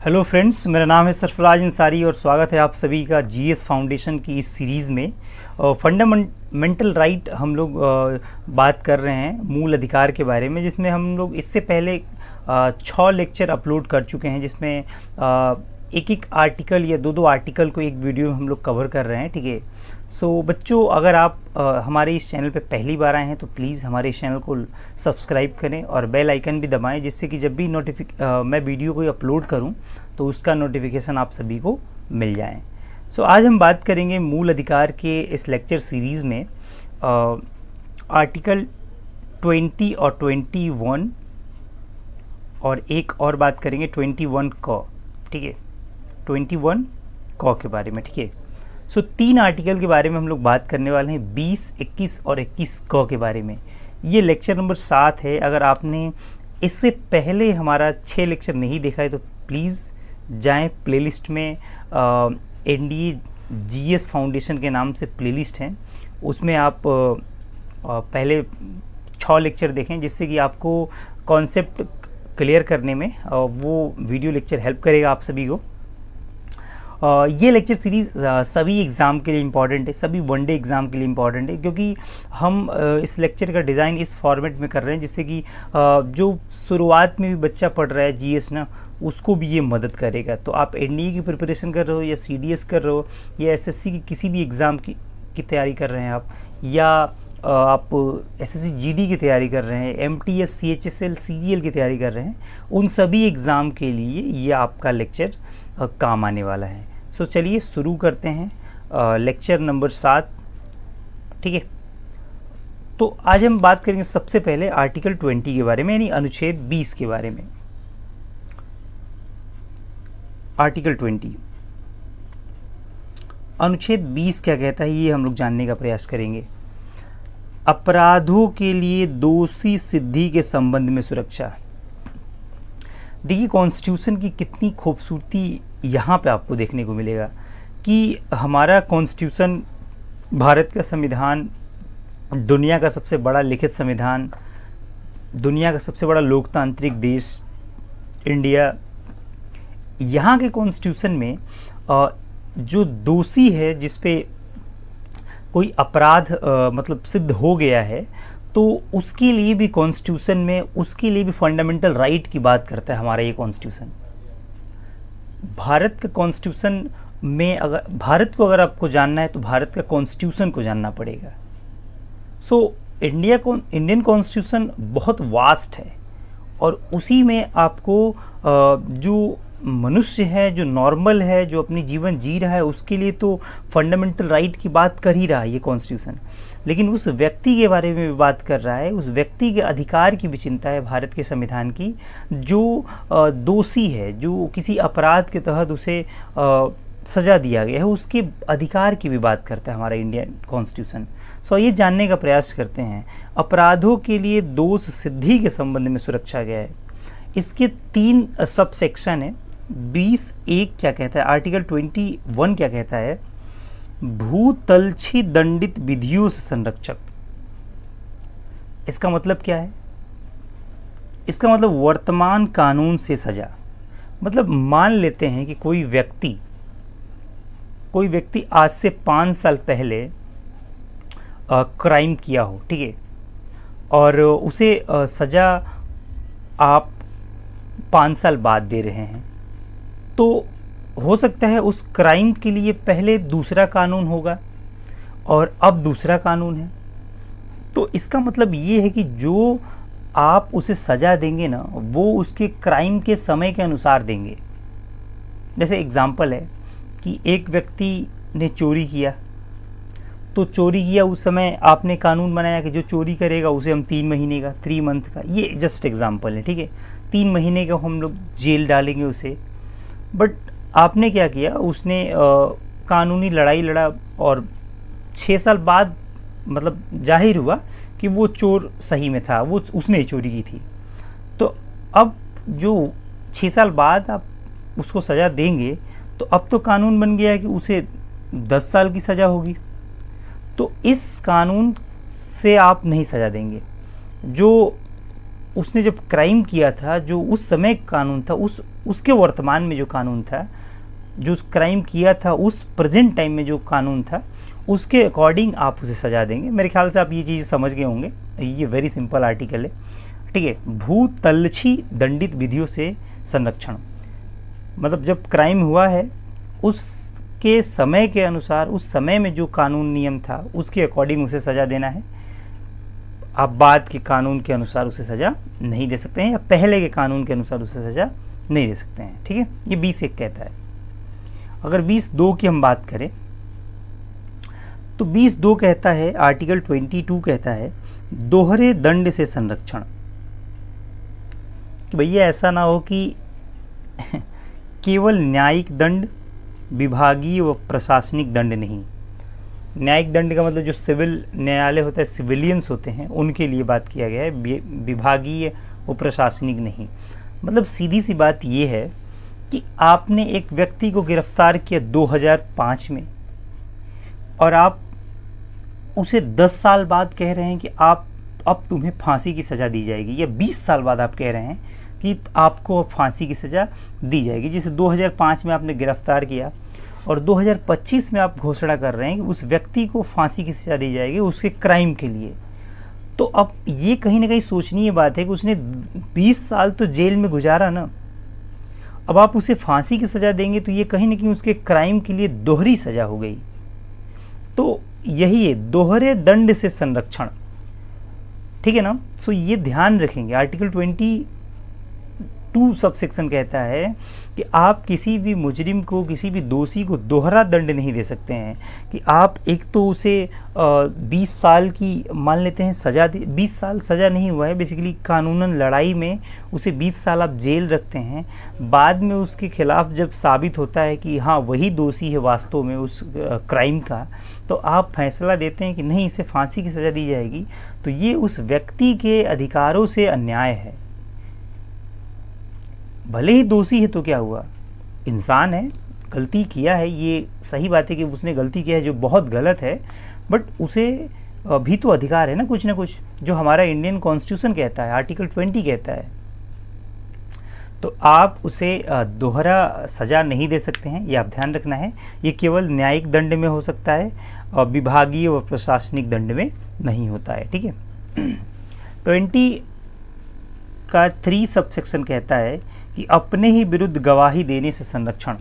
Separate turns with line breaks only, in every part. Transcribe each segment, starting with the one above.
Hello friends, मेरा नाम है सरफराज अंसारी और स्वागत है आप सभी का जीएस फाउंडेशन की इस सीरीज़ में। फंडामेंटल राइट हम लोग बात कर रहे हैं मूल अधिकार के बारे में, जिसमें हम लोग इससे पहले 6 लेक्चर अपलोड कर चुके हैं, जिसमें एक एक आर्टिकल या दो आर्टिकल को एक वीडियो में हम लोग कवर कर रहे हैं। ठीक है। सो बच्चों, अगर आप हमारे इस चैनल पे पहली बार आए हैं तो प्लीज़ हमारे इस चैनल को सब्सक्राइब करें और बेल आइकन भी दबाएं, जिससे कि जब भी मैं वीडियो कोई अपलोड करूं तो उसका नोटिफिकेशन आप सभी को मिल जाए। सो आज हम बात करेंगे मूल अधिकार के इस लेक्चर सीरीज़ में आर्टिकल 20 और 21 और एक और बात करेंगे 21 क। ठीक है, 21 क के बारे में। ठीक है। सो 3 आर्टिकल के बारे में हम लोग बात करने वाले हैं, 20, 21 और 21 क के बारे में। ये लेक्चर नंबर 7 है। अगर आपने इससे पहले हमारा 6 लेक्चर नहीं देखा है तो प्लीज़ जाएं प्लेलिस्ट में। एनडीए जीएस फाउंडेशन के नाम से प्लेलिस्ट है, उसमें आप पहले 6 लेक्चर देखें, जिससे कि आपको कॉन्सेप्ट क्लियर करने में वो वीडियो लेक्चर हेल्प करेगा आप सभी को। ये लेक्चर सीरीज़ सभी एग्ज़ाम के लिए इम्पॉर्टेंट है, सभी वनडे एग्ज़ाम के लिए इम्पॉर्टेंट है, क्योंकि हम इस लेक्चर का डिज़ाइन इस फॉर्मेट में कर रहे हैं जिससे कि जो शुरुआत में भी बच्चा पढ़ रहा है जीएस ना, उसको भी ये मदद करेगा। तो आप एनडीए की प्रिपरेशन कर रहे हो या सीडीएस कर रहे हो या एसएससी की किसी भी एग्ज़ाम की तैयारी कर रहे हैं आप, या आप एसएससी जीडी की तैयारी कर रहे हैं, एमटीएस, सीएचएसएल, सीजीएल की तैयारी कर रहे हैं, उन सभी एग्ज़ाम के लिए ये आपका लेक्चर काम आने वाला है। सो चलिए शुरू करते हैं लेक्चर नंबर 7। ठीक है। तो आज हम बात करेंगे सबसे पहले आर्टिकल 20 के बारे में, यानी अनुच्छेद 20 के बारे में। आर्टिकल 20 अनुच्छेद 20 क्या कहता है, ये हम लोग जानने का प्रयास करेंगे। अपराधों के लिए दोषी सिद्धि के संबंध में सुरक्षा। देखिए, कॉन्स्टिट्यूशन की कितनी खूबसूरती यहाँ पे आपको देखने को मिलेगा कि हमारा कॉन्स्टिट्यूशन, भारत का संविधान, दुनिया का सबसे बड़ा लिखित संविधान, दुनिया का सबसे बड़ा लोकतांत्रिक देश इंडिया, यहाँ के कॉन्स्टिट्यूशन में जो दोषी है, जिस पे कोई अपराध मतलब सिद्ध हो गया है, तो उसके लिए भी कॉन्स्टिट्यूशन में, उसके लिए भी फंडामेंटल राइट की बात करता है हमारा ये कॉन्स्टिट्यूशन। भारत का कॉन्स्टिट्यूशन में भारत को अगर आपको जानना है तो भारत का कॉन्स्टिट्यूशन को जानना पड़ेगा। सो इंडियन कॉन्स्टिट्यूशन बहुत वास्ट है और उसी में आपको जो मनुष्य है, जो नॉर्मल है, जो अपनी जीवन जी रहा है, उसके लिए तो फंडामेंटल राइट की बात कर ही रहा है ये कॉन्स्टिट्यूशन, लेकिन उस व्यक्ति के बारे में भी बात कर रहा है, उस व्यक्ति के अधिकार की भी चिंता है भारत के संविधान की, जो दोषी है, जो किसी अपराध के तहत उसे सज़ा दिया गया है, उसके अधिकार की भी बात करता है हमारा इंडियन कॉन्स्टिट्यूशन। सो ये जानने का प्रयास करते हैं, अपराधों के लिए दोष सिद्धि के संबंध में सुरक्षा गया है। इसके 3 सब सेक्शन है। 20(1) क्या कहता है, आर्टिकल 21 क्या कहता है, भूतलछी दंडित विधियों से संरक्षक। इसका मतलब क्या है? इसका मतलब वर्तमान कानून से सजा। मतलब मान लेते हैं कि कोई व्यक्ति आज से 5 साल पहले क्राइम किया हो, ठीक है, और उसे सजा आप 5 साल बाद दे रहे हैं, तो हो सकता है उस क्राइम के लिए पहले दूसरा कानून होगा और अब दूसरा कानून है। तो इसका मतलब ये है कि जो आप उसे सज़ा देंगे ना, वो उसके क्राइम के समय के अनुसार देंगे। जैसे एग्जाम्पल है कि एक व्यक्ति ने चोरी किया, तो चोरी किया उस समय आपने कानून बनाया कि जो चोरी करेगा उसे हम 3 महीने का, 3 मंथ का, ये जस्ट एग्जाम्पल है, ठीक है, 3 महीने का हम लोग जेल डालेंगे उसे। बट आपने क्या किया, उसने कानूनी लड़ाई लड़ा और 6 साल बाद मतलब जाहिर हुआ कि वो चोर सही में था, वो उसने चोरी की थी। तो अब जो 6 साल बाद आप उसको सज़ा देंगे, तो अब तो कानून बन गया है कि उसे 10 साल की सज़ा होगी। तो इस कानून से आप नहीं सज़ा देंगे। जो उसने जब क्राइम किया था, जो उस समय कानून था, उसके वर्तमान में जो कानून था, जो उस क्राइम किया था उस प्रेजेंट टाइम में जो कानून था, उसके अकॉर्डिंग आप उसे सजा देंगे। मेरे ख्याल से आप ये चीज़ समझ गए होंगे। ये वेरी सिंपल आर्टिकल है, ठीक है। भूतलछी दंडित विधियों से संरक्षण, मतलब जब क्राइम हुआ है उसके समय के अनुसार, उस समय में जो कानून नियम था उसके अकॉर्डिंग उसे सज़ा देना है। आप बाद के कानून के अनुसार उसे सज़ा नहीं दे सकते हैं, या पहले के कानून के अनुसार उसे सज़ा नहीं दे सकते हैं, ठीक है। ये 20(1) कहता है। अगर 20(2) की हम बात करें तो 20(2) कहता है, आर्टिकल 22 कहता है दोहरे दंड से संरक्षण, कि भैया ऐसा ना हो कि केवल न्यायिक दंड, विभागीय व प्रशासनिक दंड नहीं। न्यायिक दंड का मतलब जो सिविल न्यायालय होता है, सिविलियंस होते हैं, उनके लिए बात किया गया है, विभागीय व प्रशासनिक नहीं। मतलब सीधी सी बात ये है कि आपने एक व्यक्ति को गिरफ्तार किया 2005 में, और आप उसे 10 साल बाद कह रहे हैं कि आप अब तुम्हें फांसी की सज़ा दी जाएगी, या 20 साल बाद आप कह रहे हैं कि आपको फांसी की सज़ा दी जाएगी। जिसे 2005 में आपने गिरफ्तार किया और 2025 में आप घोषणा कर रहे हैं कि उस व्यक्ति को फांसी की सज़ा दी जाएगी उसके क्राइम के लिए। तो अब ये कहीं ना कहीं सोचनीय बात है कि उसने 20 साल तो जेल में गुजारा ना, अब आप उसे फांसी की सज़ा देंगे तो ये कहीं ना कहीं उसके क्राइम के लिए दोहरी सज़ा हो गई। तो यही है दोहरे दंड से संरक्षण, ठीक है ना। सो ये ध्यान रखेंगे। आर्टिकल 22 सबसेक्शन कहता है कि आप किसी भी मुजरिम को, किसी भी दोषी को दोहरा दंड नहीं दे सकते हैं, कि आप एक तो उसे 20 साल की मान लेते हैं सज़ा, 20 साल सज़ा नहीं हुआ है बेसिकली, कानूनन लड़ाई में उसे 20 साल आप जेल रखते हैं। बाद में उसके खिलाफ जब साबित होता है कि हाँ वही दोषी है वास्तव में उस क्राइम का, तो आप फैसला देते हैं कि नहीं इसे फांसी की सज़ा दी जाएगी। तो ये उस व्यक्ति के अधिकारों से अन्याय है। भले ही दोषी है तो क्या हुआ, इंसान है, गलती किया है, ये सही बात है कि उसने गलती किया है जो बहुत गलत है, बट उसे भी तो अधिकार है ना कुछ जो हमारा इंडियन कॉन्स्टिट्यूशन कहता है, आर्टिकल 20 कहता है। तो आप उसे दोहरा सज़ा नहीं दे सकते हैं, ये आप ध्यान रखना है। ये केवल न्यायिक दंड में हो सकता है और विभागीय व प्रशासनिक दंड में नहीं होता है, ठीक है। 20 का 3 सबसेक्शन कहता है कि अपने ही विरुद्ध गवाही देने से संरक्षण।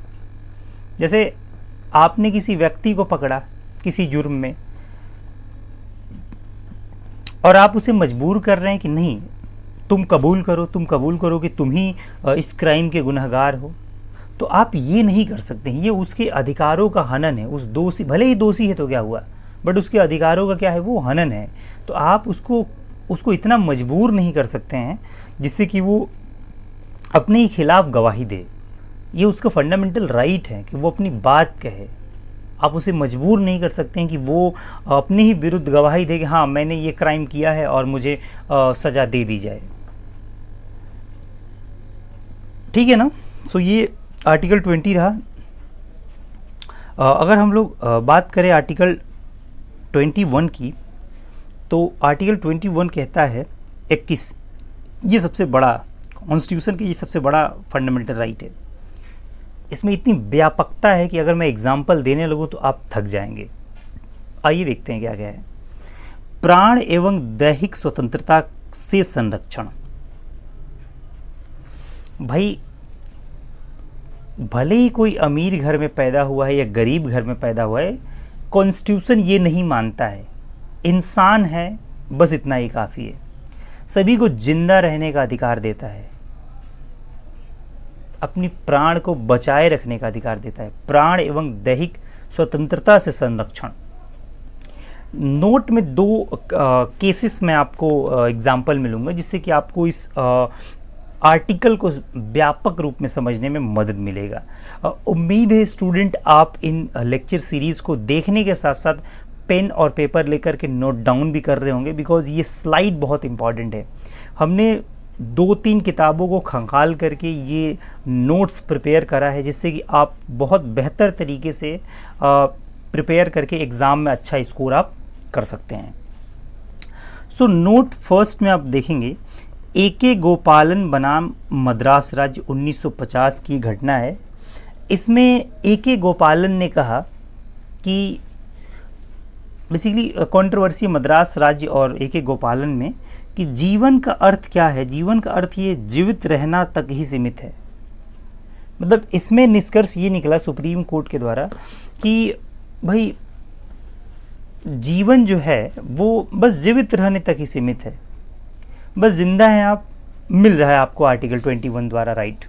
जैसे आपने किसी व्यक्ति को पकड़ा किसी जुर्म में और आप उसे मजबूर कर रहे हैं कि नहीं तुम कबूल करो कि तुम ही इस क्राइम के गुनहगार हो, तो आप ये नहीं कर सकते हैं। ये उसके अधिकारों का हनन है। उस दोषी, भले ही दोषी है तो क्या हुआ, बट उसके अधिकारों का क्या है, वो हनन है। तो आप उसको इतना मजबूर नहीं कर सकते हैं जिससे कि वो अपने ही खिलाफ गवाही दे। ये उसका फंडामेंटल राइट है कि वो अपनी बात कहे। आप उसे मजबूर नहीं कर सकते हैं कि वो अपने ही विरुद्ध गवाही दे कि हाँ मैंने ये क्राइम किया है और मुझे सज़ा दे दी जाए, ठीक है ना। सो ये आर्टिकल 20 रहा। अगर हम लोग बात करें आर्टिकल 21 की, तो आर्टिकल 21 कहता है 21, ये सबसे बड़ा कॉन्स्टिट्यूशन की, ये सबसे बड़ा फंडामेंटल राइट है। इसमें इतनी व्यापकता है कि अगर मैं एग्जाम्पल देने लगूँ तो आप थक जाएंगे। आइए देखते हैं क्या क्या है। प्राण एवं दैहिक स्वतंत्रता से संरक्षण। भाई भले ही कोई अमीर घर में पैदा हुआ है या गरीब घर में पैदा हुआ है, कॉन्स्टिट्यूशन ये नहीं मानता है इंसान है बस इतना ही काफ़ी है। सभी को जिंदा रहने का अधिकार देता है, अपनी प्राण को बचाए रखने का अधिकार देता है। प्राण एवं दैहिक स्वतंत्रता से संरक्षण। नोट में 2 केसेस में आपको एग्जाम्पल मिलूंगा जिससे कि आपको इस आर्टिकल को व्यापक रूप में समझने में मदद मिलेगा। उम्मीद है स्टूडेंट आप इन लेक्चर सीरीज़ को देखने के साथ साथ पेन और पेपर लेकर के नोट डाउन भी कर रहे होंगे, बिकॉज़ ये स्लाइड बहुत इंपॉर्टेंट है। हमने 2-3 किताबों को खंगाल करके ये नोट्स प्रिपेयर करा है जिससे कि आप बहुत बेहतर तरीके से प्रिपेयर करके एग्ज़ाम में अच्छा स्कोर आप कर सकते हैं। सो नोट फर्स्ट में आप देखेंगे A.K. गोपालन बनाम मद्रास राज्य 1950 की घटना है। इसमें A.K. गोपालन ने कहा कि बेसिकली कंट्रोवर्सी मद्रास राज्य और A.K. गोपालन में कि जीवन का अर्थ क्या है। जीवन का अर्थ ये जीवित रहना तक ही सीमित है। मतलब इसमें निष्कर्ष ये निकला सुप्रीम कोर्ट के द्वारा कि भाई जीवन जो है वो बस जीवित रहने तक ही सीमित है, बस जिंदा हैं आप, मिल रहा है आपको आर्टिकल 21 द्वारा राइट।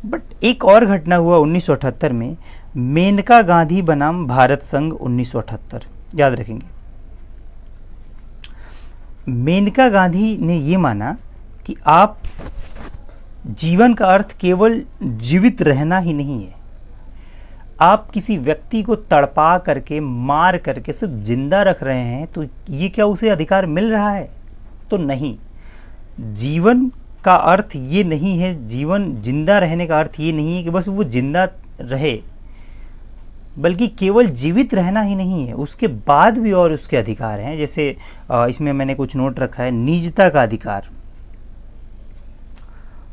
बट एक और घटना हुआ 1978 में, मेनका गांधी बनाम भारत संघ 1978, याद रखेंगे। मेनका गांधी ने ये माना कि आप जीवन का अर्थ केवल जीवित रहना ही नहीं है, आप किसी व्यक्ति को तड़पा करके मार करके सिर्फ जिंदा रख रहे हैं तो ये क्या उसे अधिकार मिल रहा है? तो नहीं। जीवन का अर्थ ये नहीं है, जीवन जिंदा रहने का अर्थ ये नहीं है कि बस वो जिंदा रहे, बल्कि केवल जीवित रहना ही नहीं है, उसके बाद भी और उसके अधिकार हैं। जैसे इसमें मैंने कुछ नोट रखा है, निजता का अधिकार,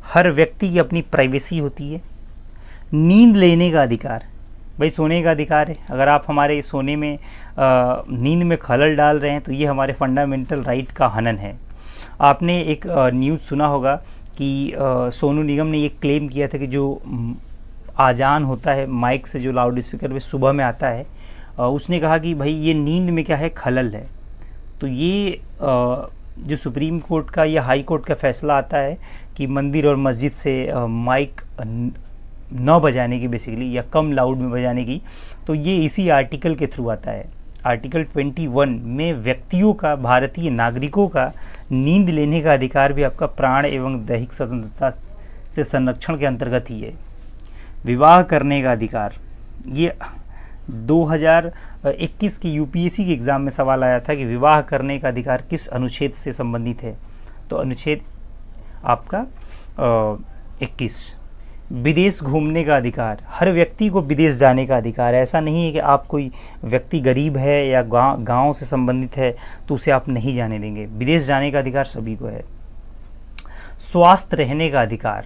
हर व्यक्ति की अपनी प्राइवेसी होती है। नींद लेने का अधिकार, भाई सोने का अधिकार है, अगर आप हमारे सोने में नींद में खलल डाल रहे हैं तो ये हमारे फंडामेंटल राइट का हनन है। आपने एक न्यूज़ सुना होगा कि सोनू निगम ने ये क्लेम किया था कि जो आजान होता है माइक से, जो लाउड स्पीकर में सुबह में आता है, उसने कहा कि भाई ये नींद में क्या है, खलल है। तो ये जो सुप्रीम कोर्ट का या हाई कोर्ट का फैसला आता है कि मंदिर और मस्जिद से माइक न बजाने की बेसिकली, या कम लाउड में बजाने की, तो ये इसी आर्टिकल के थ्रू आता है। आर्टिकल 21 में व्यक्तियों का, भारतीय नागरिकों का नींद लेने का अधिकार भी आपका प्राण एवं दैहिक स्वतंत्रता से संरक्षण के अंतर्गत ही है। विवाह करने का अधिकार, ये 2021 की यूपीएससी के एग्ज़ाम में सवाल आया था कि विवाह करने का अधिकार किस अनुच्छेद से संबंधित है, तो अनुच्छेद आपका 21। विदेश घूमने का अधिकार, हर व्यक्ति को विदेश जाने का अधिकार है। ऐसा नहीं है कि आप कोई व्यक्ति गरीब है या गांव से संबंधित है तो उसे आप नहीं जाने देंगे, विदेश जाने का अधिकार सभी को है। स्वस्थ रहने का अधिकार,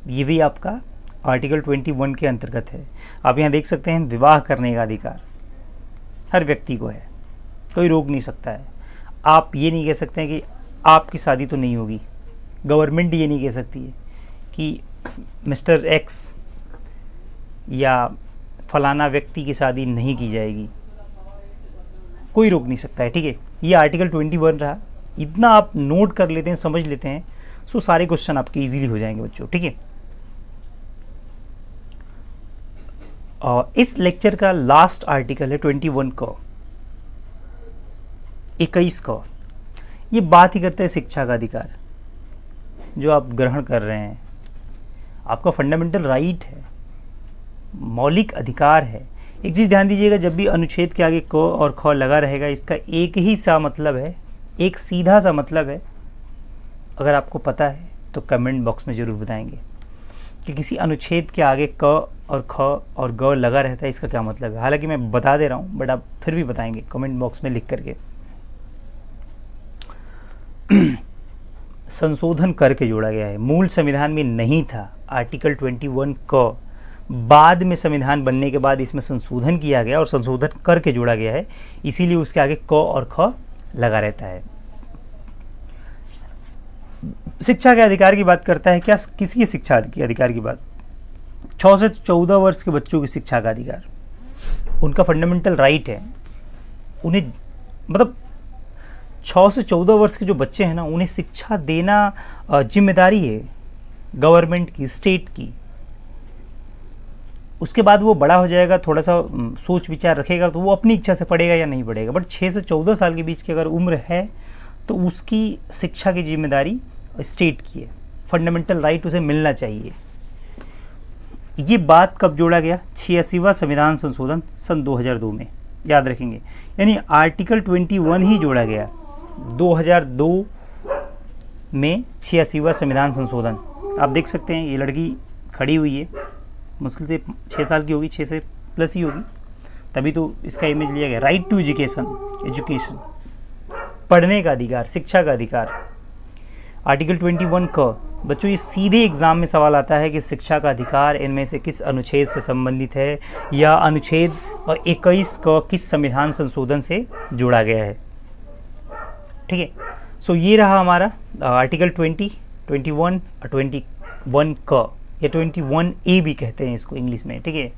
ये भी आपका आर्टिकल 21 के अंतर्गत है। आप यहाँ देख सकते हैं, विवाह करने का अधिकार हर व्यक्ति को है, कोई रोक नहीं सकता है। आप ये नहीं कह सकते हैं कि आपकी शादी तो नहीं होगी, गवर्नमेंट ये नहीं कह सकती है कि मिस्टर एक्स या फलाना व्यक्ति की शादी नहीं की जाएगी, कोई रोक नहीं सकता है। ठीक है, ये आर्टिकल 21 रहा। इतना आप नोट कर लेते हैं, समझ लेते हैं, सो सारे क्वेश्चन आपके इजीली हो जाएंगे बच्चों। ठीक है, और इस लेक्चर का लास्ट आर्टिकल है 21 का, 21 का। ये बात ही करते हैं शिक्षा का अधिकार जो आप ग्रहण कर रहे हैं, आपका फंडामेंटल राइट है, मौलिक अधिकार है। एक चीज़ ध्यान दीजिएगा, जब भी अनुच्छेद के आगे क और ख लगा रहेगा, इसका एक ही सा मतलब है, एक सीधा सा मतलब है। अगर आपको पता है तो कमेंट बॉक्स में ज़रूर बताएंगे कि किसी अनुच्छेद के आगे क और ख और ग लगा रहता है, इसका क्या मतलब है। हालांकि मैं बता दे रहा हूँ, बट आप फिर भी बताएंगे कमेंट बॉक्स में लिख करके। संशोधन करके जोड़ा गया है, मूल संविधान में नहीं था। आर्टिकल 21 क बाद में संविधान बनने के बाद इसमें संशोधन किया गया और संशोधन करके जोड़ा गया है, इसीलिए उसके आगे क और ख लगा रहता है। शिक्षा के अधिकार की बात करता है, क्या किसी की शिक्षा के अधिकार की बात? 6 से 14 वर्ष के बच्चों की शिक्षा का अधिकार उनका फंडामेंटल राइट है। उन्हें मतलब 6 से 14 वर्ष के जो बच्चे हैं ना, उन्हें शिक्षा देना जिम्मेदारी है गवर्नमेंट की, स्टेट की। उसके बाद वो बड़ा हो जाएगा, थोड़ा सा सोच विचार रखेगा तो वो अपनी इच्छा से पढ़ेगा या नहीं पढ़ेगा। बट 6 से 14 साल के बीच की अगर उम्र है तो उसकी शिक्षा की जिम्मेदारी स्टेट की है, फंडामेंटल राइट उसे मिलना चाहिए। ये बात कब जोड़ा गया? 86वां संविधान संशोधन सन 2002 में, याद रखेंगे। यानी आर्टिकल 21 ही जोड़ा गया 2002 में, 86वां संविधान संशोधन। आप देख सकते हैं ये लड़की खड़ी हुई है, मुश्किल से 6 साल की होगी, 6 से प्लस ही होगी, तभी तो इसका इमेज लिया गया। राइट टू एजुकेशन, पढ़ने का अधिकार, शिक्षा का अधिकार। आर्टिकल 21 क, बच्चों ये सीधे एग्जाम में सवाल आता है कि शिक्षा का अधिकार इनमें से किस अनुच्छेद से संबंधित है, या अनुच्छेद 21 क किस संविधान संशोधन से जोड़ा गया है। ठीक है, सो ये रहा हमारा आर्टिकल 20, 21 और 21 क, या 21A भी कहते हैं इसको इंग्लिश में। ठीक है।